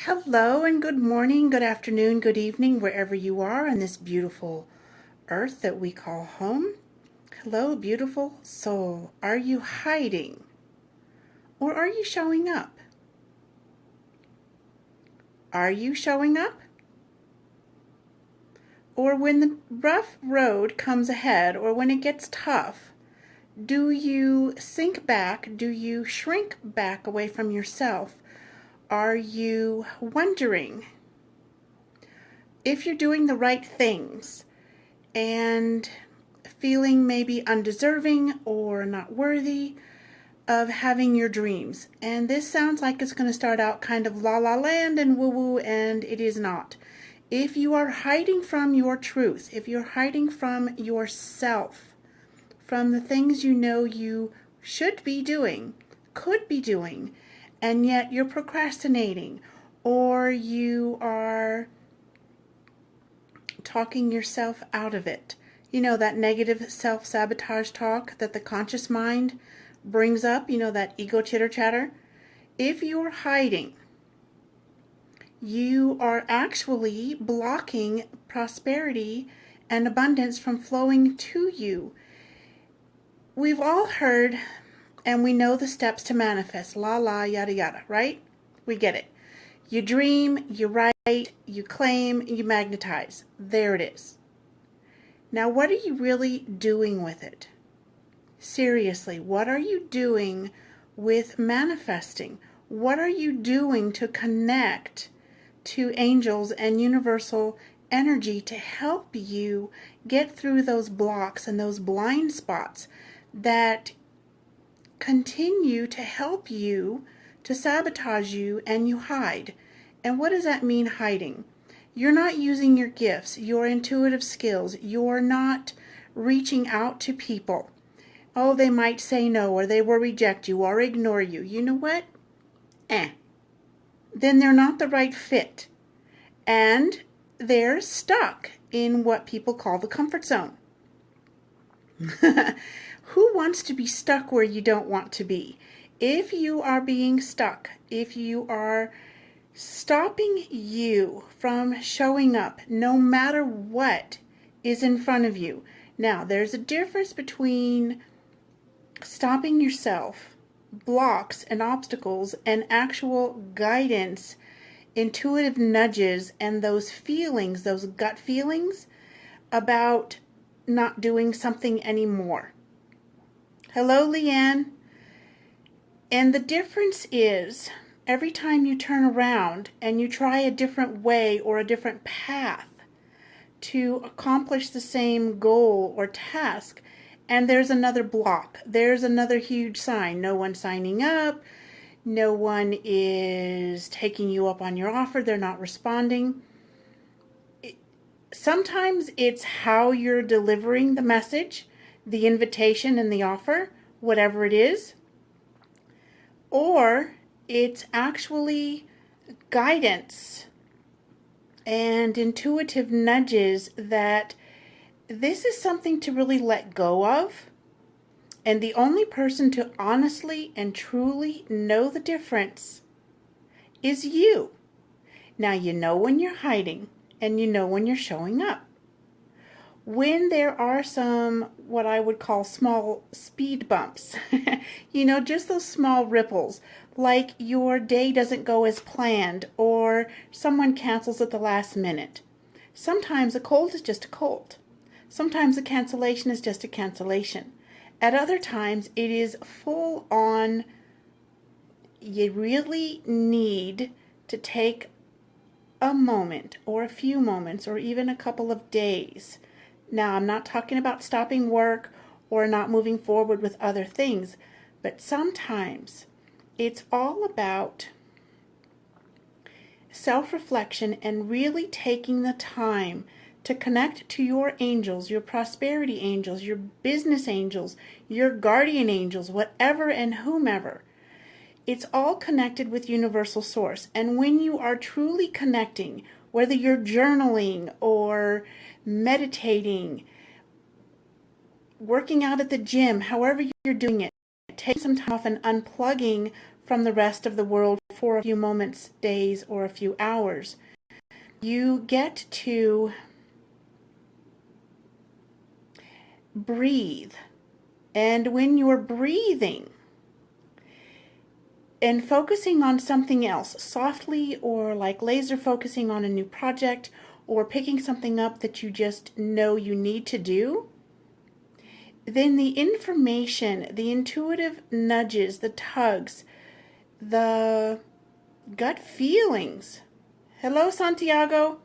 Hello and good morning, good afternoon, good evening, wherever you are on this beautiful earth that we call home. Hello, beautiful soul. Are you hiding or are you showing up? Are you showing up? Or when the rough road comes ahead or when it gets tough, do you sink back? Do you shrink back away from yourself? Are you wondering if you're doing the right things and feeling maybe undeserving or not worthy of having your dreams? And this sounds like it's going to start out kind of la la land and woo woo, and it is not. If you are hiding from your truth, if you're hiding from yourself, from the things you know you should be doing, could be doing, and yet you're procrastinating, or you are talking yourself out of it. You know, that negative self-sabotage talk that the conscious mind brings up, that ego chitter-chatter. If you're hiding, you are actually blocking prosperity and abundance from flowing to you. We've all heard and we know the steps to manifest, la la, yada yada, right? We get it. You dream, you write, you claim, you magnetize. There it is. Now, what are you really doing with it? Seriously, what are you doing with manifesting? What are you doing to connect to angels and universal energy to help you get through those blocks and those blind spots that continue to help you, to sabotage you, and you hide? And what does that mean, hiding? You're not using your gifts, your intuitive skills. You're not reaching out to people. Oh, they might say no, or they will reject you or ignore you. You know what? Then they're not the right fit. And they're stuck in what people call the comfort zone. Who wants to be stuck where you don't want to be? If you are being stuck, if you are stopping you from showing up no matter what is in front of you. Now, there's a difference between stopping yourself, blocks and obstacles, and actual guidance, intuitive nudges, and those feelings, those gut feelings about not doing something anymore. Hello, Leanne. And the difference is, every time you turn around and you try a different way or a different path to accomplish the same goal or task, and there's another block, there's another huge sign, no one's signing up, no one is taking you up on your offer, they're not responding. Sometimes it's how you're delivering the message, the invitation and the offer, whatever it is, or it's actually guidance and intuitive nudges that this is something to really let go of. And the only person to honestly and truly know the difference is you. Now, you know when you're hiding and you know when you're showing up. When there are some, what I would call small speed bumps, just those small ripples, like your day doesn't go as planned or someone cancels at the last minute. Sometimes a cold is just a cold. Sometimes a cancellation is just a cancellation. At other times, it is full on, you really need to take a moment or a few moments or even a couple of days. Now, I'm not talking about stopping work or not moving forward with other things, but sometimes it's all about self-reflection and really taking the time to connect to your angels, your prosperity angels, your business angels, your guardian angels, whatever and whomever. It's all connected with universal source. And when you are truly connecting, whether you're journaling or meditating, working out at the gym, however you're doing it, take some time off and unplugging from the rest of the world for a few moments, days, or a few hours. You get to breathe. And when you're breathing and focusing on something else, softly or like laser focusing on a new project or picking something up that you just know you need to do, then the information, the intuitive nudges, the tugs, the gut feelings, hello Santiago,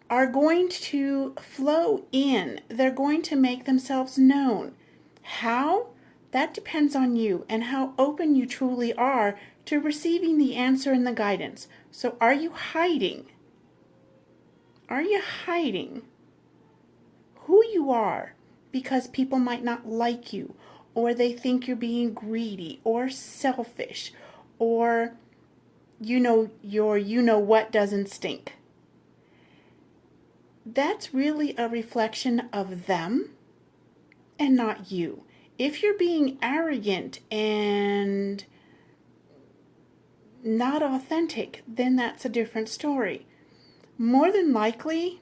are going to flow in. They're going to make themselves known. How? That depends on you and how open you truly are to receiving the answer and the guidance. So are you hiding? Are you hiding who you are because people might not like you, or they think you're being greedy or selfish, or your what doesn't stink? That's really a reflection of them and not you. If you're being arrogant and not authentic, then that's a different story. More than likely,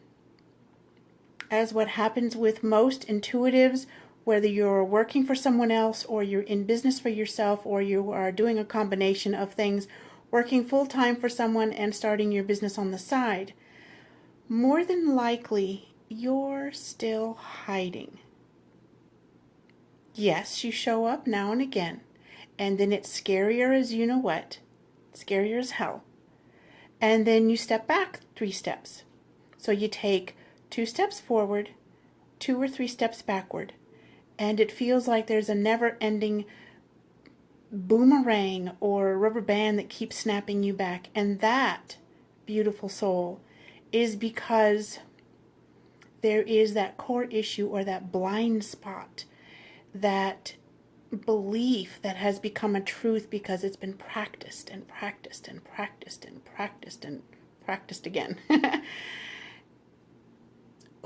as what happens with most intuitives, whether you're working for someone else or you're in business for yourself or you are doing a combination of things, working full-time for someone and starting your business on the side, more than likely you're still hiding. Yes, you show up now and again, and then it's scarier as you know what, scarier as hell. And then you step back 3 steps. So you take 2 steps forward, 2 or 3 steps backward, and it feels like there's a never-ending boomerang or rubber band that keeps snapping you back. And that, beautiful soul, is because there is that core issue or that blind spot, that belief that has become a truth because it's been practiced and practiced and practiced and practiced and practiced again.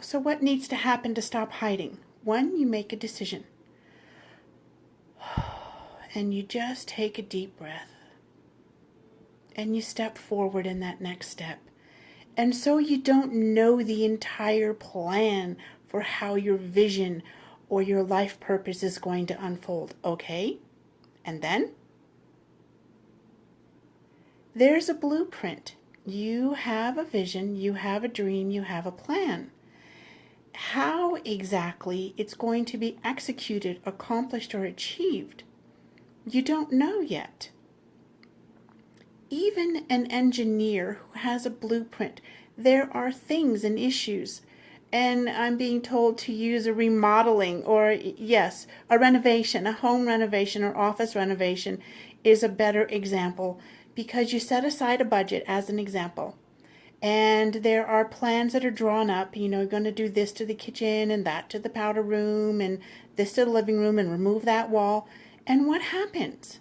So what needs to happen to stop hiding? 1, you make a decision. And you just take a deep breath. And you step forward in that next step. And so you don't know the entire plan for how your vision or your life purpose is going to unfold. Okay? And then? There's a blueprint. You have a vision, you have a dream, you have a plan. How exactly it's going to be executed, accomplished, or achieved, you don't know yet. Even an engineer who has a blueprint, there are things and issues, and I'm being told to use a remodeling or, yes, a renovation, a home renovation or office renovation is a better example, because you set aside a budget as an example. And there are plans that are drawn up, you're going to do this to the kitchen and that to the powder room and this to the living room and remove that wall. And what happens?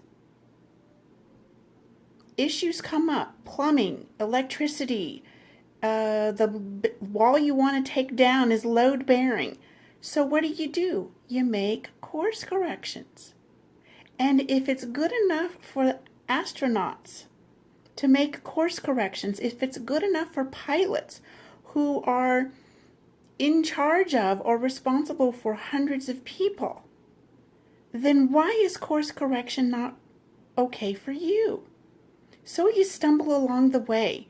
Issues come up, plumbing, electricity, the wall you want to take down is load bearing. So what do? You make course corrections. And if it's good enough for astronauts to make course corrections, if it's good enough for pilots who are in charge of or responsible for hundreds of people, then why is course correction not okay for you? So you stumble along the way.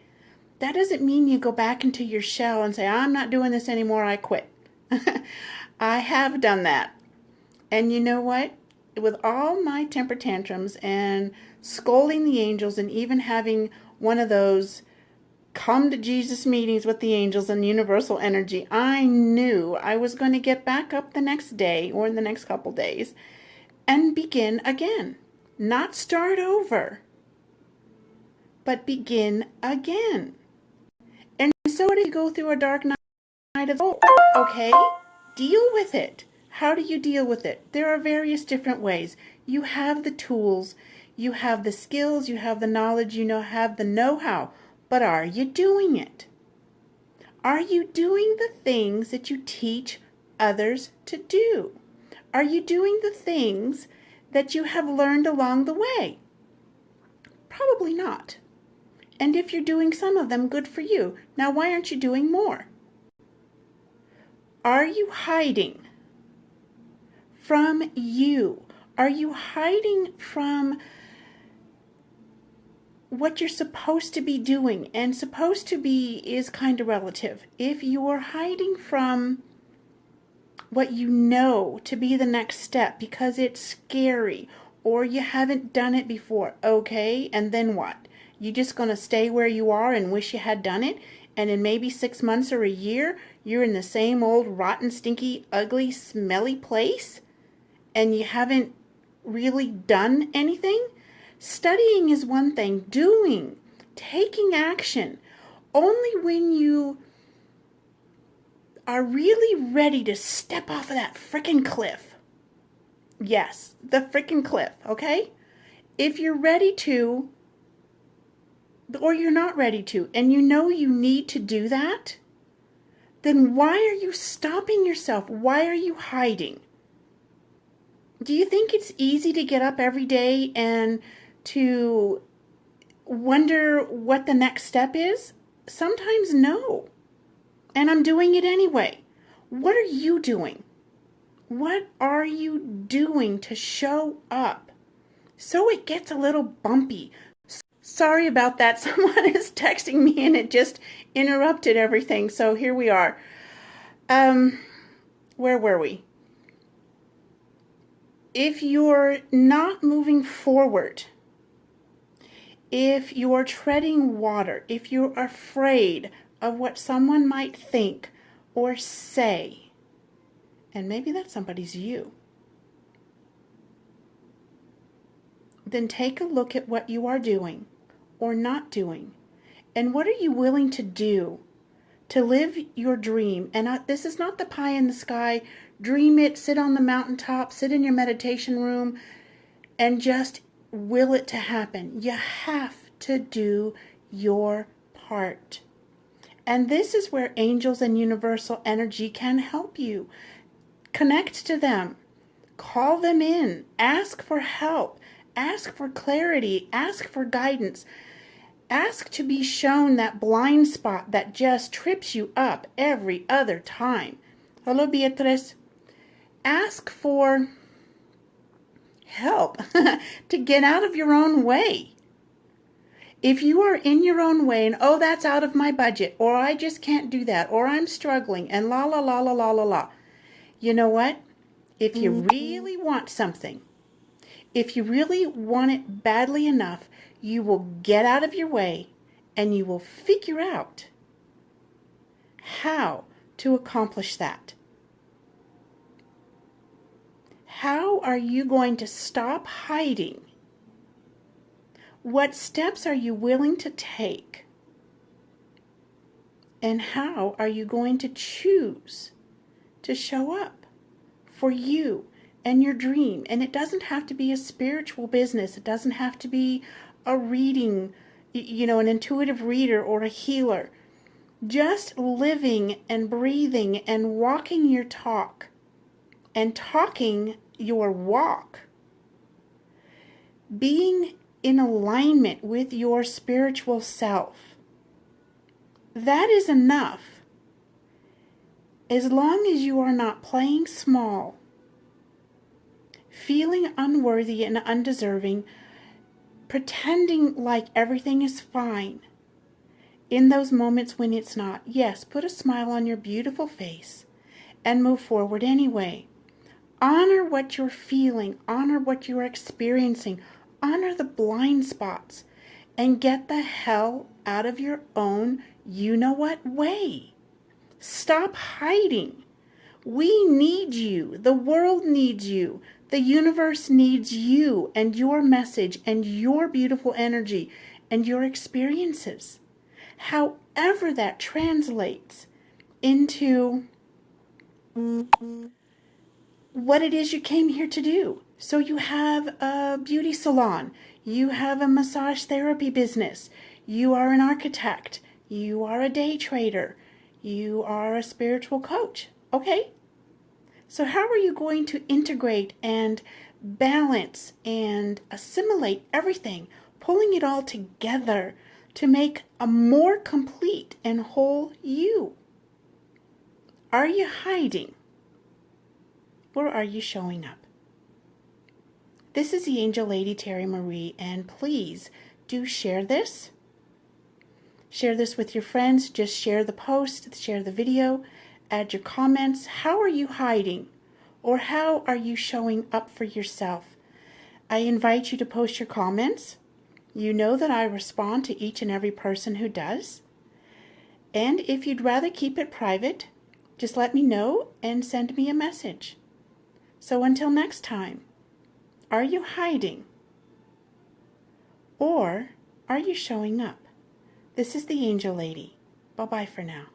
That doesn't mean you go back into your shell and say, I'm not doing this anymore, I quit. I have done that. And you know what? With all my temper tantrums and scolding the angels and even having one of those come to Jesus meetings with the angels and universal energy, I knew I was going to get back up the next day or in the next couple days and begin again. Not start over, but begin again. And so do you go through a dark night of soul? Okay, deal with it. How do you deal with it? There are various different ways. You have the tools, you have the skills, you have the knowledge, have the know-how. But are you doing it? Are you doing the things that you teach others to do? Are you doing the things that you have learned along the way? Probably not. And if you're doing some of them, good for you. Now, why aren't you doing more? Are you hiding from you? Are you hiding from what you're supposed to be doing? And supposed to be is kind of relative. If you are hiding from what you know to be the next step because it's scary or you haven't done it before, okay, and then what? You just going to stay where you are and wish you had done it? And in maybe 6 months or a year, you're in the same old rotten, stinky, ugly, smelly place? And you haven't really done anything? Studying is one thing. Doing, taking action. Only when you are really ready to step off of that frickin' cliff. Yes, the frickin' cliff, okay? If you're ready to, or you're not ready to, and you know you need to do that, then why are you stopping yourself? Why are you hiding? Do you think it's easy to get up every day and to wonder what the next step is? Sometimes no. And I'm doing it anyway. What are you doing? What are you doing to show up so it gets a little bumpy? Sorry about that. Someone is texting me and it just interrupted everything. So here we are. Where were we? If you're not moving forward, if you're treading water, if you're afraid of what someone might think or say, and maybe that somebody's you, then take a look at what you are doing or not doing. And what are you willing to do to live your dream? And this is not the pie in the sky, dream it, sit on the mountaintop, sit in your meditation room, and just will it to happen. You have to do your part. And this is where angels and universal energy can help you. Connect to them. Call them in. Ask for help. Ask for clarity. Ask for guidance. Ask to be shown that blind spot that just trips you up every other time. Hello, Beatriz. Ask for help to get out of your own way. If you are in your own way and, oh, that's out of my budget, or I just can't do that, or I'm struggling, and la la la la la la la. You know what? If you really want something, if you really want it badly enough, you will get out of your way and you will figure out how to accomplish that. How are you going to stop hiding? What steps are you willing to take? And how are you going to choose to show up for you and your dream? And it doesn't have to be a spiritual business. It doesn't have to be a reading, an intuitive reader or a healer. Just living and breathing and walking your talk and talking your walk. Being in alignment with your spiritual self. That is enough. As long as you are not playing small, feeling unworthy and undeserving, pretending like everything is fine in those moments when it's not. Yes, put a smile on your beautiful face and move forward anyway. Honor what you're feeling. Honor what you're experiencing. Honor the blind spots and get the hell out of your own you-know-what way. Stop hiding. We need you. The world needs you. The universe needs you and your message and your beautiful energy and your experiences. However that translates into what it is you came here to do. So you have a beauty salon, you have a massage therapy business, you are an architect, you are a day trader, you are a spiritual coach. Okay? So how are you going to integrate and balance and assimilate everything pulling it all together to make a more complete and whole you? Are you hiding? Or are you showing up? This is the Angel Lady Terry Marie, and please do share this. Share this with your friends. Just share the post, share the video, add your comments. How are you hiding? Or how are you showing up for yourself? I invite you to post your comments. You know that I respond to each and every person who does. And if you'd rather keep it private, just let me know and send me a message. So until next time, are you hiding? Or are you showing up? This is the Angel Lady. Bye-bye for now.